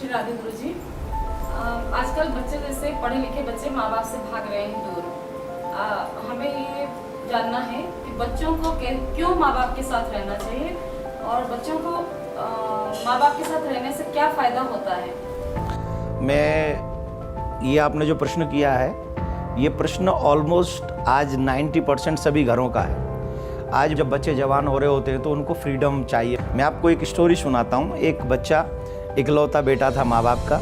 श्री राधे गुरु जी। आजकल बच्चे जैसे पढ़े लिखे बच्चे माँ बाप से भाग रहे हैं दूर। हमें ये जानना है कि बच्चों को क्यों माँ बाप के साथ रहना चाहिए और बच्चों को माँ बाप के साथ रहने से क्या फ़ायदा होता है। ये आपने जो प्रश्न किया है, ये प्रश्न ऑलमोस्ट आज 90% सभी घरों का है। आज जब बच्चे जवान हो रहे होते हैं तो उनको फ्रीडम चाहिए। मैं आपको एक स्टोरी सुनाता हूँ। एक बच्चा, इकलौता बेटा था माँ बाप का।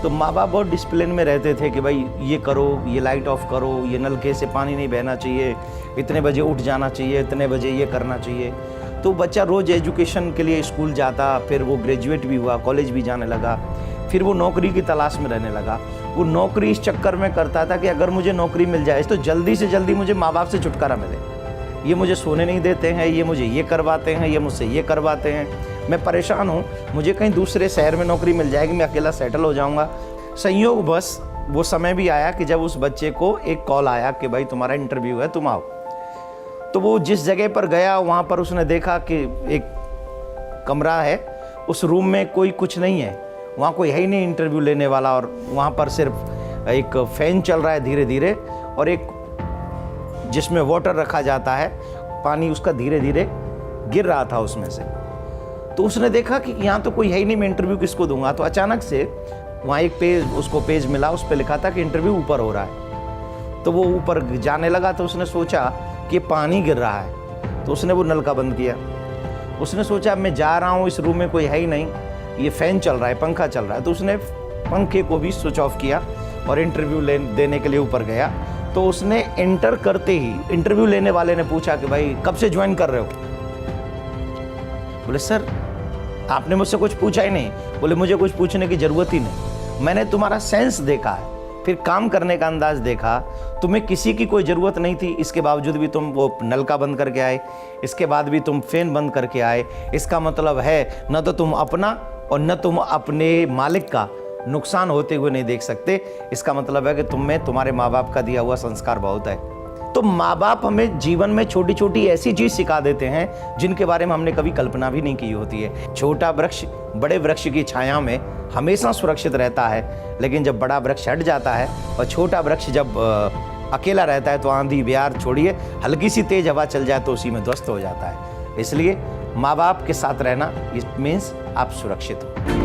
तो माँ बाप बहुत डिसिप्लिन में रहते थे कि भाई ये करो, ये लाइट ऑफ करो, ये नलके से पानी नहीं बहना चाहिए, इतने बजे उठ जाना चाहिए, इतने बजे ये करना चाहिए। तो बच्चा रोज़ एजुकेशन के लिए स्कूल जाता, फिर वो ग्रेजुएट भी हुआ, कॉलेज भी जाने लगा, फिर वो नौकरी की तलाश में रहने लगा। वो नौकरी इस चक्कर में करता था कि अगर मुझे नौकरी मिल जाए तो जल्दी से जल्दी मुझे माँ बाप से छुटकारा मिले। ये मुझे सोने नहीं देते हैं, ये मुझे ये करवाते हैं, ये मुझसे ये करवाते हैं, मैं परेशान हूँ, मुझे कहीं दूसरे शहर में नौकरी मिल जाएगी, मैं अकेला सेटल हो जाऊँगा। संयोग बस वो समय भी आया कि जब उस बच्चे को एक कॉल आया कि भाई तुम्हारा इंटरव्यू है, तुम आओ। तो वो जिस जगह पर गया वहाँ पर उसने देखा कि एक कमरा है, उस रूम में कोई कुछ नहीं है, वहाँ कोई है ही नहीं इंटरव्यू लेने वाला, और वहाँ पर सिर्फ एक फ़ैन चल रहा है धीरे धीरे, और एक जिसमें वाटर रखा जाता है, पानी उसका धीरे धीरे गिर रहा था उसमें से। तो उसने देखा कि यहाँ तो कोई है ही नहीं, मैं इंटरव्यू किसको दूंगा। तो अचानक से वहाँ एक पेज मिला, उस पर लिखा था कि इंटरव्यू ऊपर हो रहा है। तो वो ऊपर जाने लगा तो उसने सोचा कि पानी गिर रहा है, तो उसने वो नलका बंद किया। उसने सोचा अब मैं जा रहा हूँ, इस रूम में कोई है ही नहीं, ये फ़ैन चल रहा है, पंखा चल रहा है, तो उसने पंखे को भी स्विच ऑफ किया और इंटरव्यू देने के लिए ऊपर गया। तो उसने एंटर करते ही इंटरव्यू लेने वाले ने पूछा कि भाई कब से ज्वाइन कर रहे हो। बोले सर आपने मुझसे कुछ पूछा ही नहीं। बोले मुझे कुछ पूछने की ज़रूरत ही नहीं, मैंने तुम्हारा सेंस देखा है, फिर काम करने का अंदाज़ देखा, तुम्हें किसी की कोई ज़रूरत नहीं थी, इसके बावजूद भी तुम वो नलका बंद करके आए, इसके बाद भी तुम फ़ैन बंद करके आए। इसका मतलब है न तो तुम अपना और न तुम अपने मालिक का नुकसान होते हुए नहीं देख सकते। इसका मतलब है कि तुम में तुम्हारे माँ बाप का दिया हुआ संस्कार बहुत है। तो माँ बाप हमें जीवन में छोटी छोटी ऐसी चीज़ सिखा देते हैं जिनके बारे में हमने कभी कल्पना भी नहीं की होती है। छोटा वृक्ष बड़े वृक्ष की छाया में हमेशा सुरक्षित रहता है, लेकिन जब बड़ा वृक्ष हट जाता है और छोटा वृक्ष जब अकेला रहता है तो आंधी बयार छोड़िए, हल्की सी तेज हवा चल जाए तो उसी में ध्वस्त हो जाता है। इसलिए माँ बाप के साथ रहना, इट मीन्स आप सुरक्षित हो।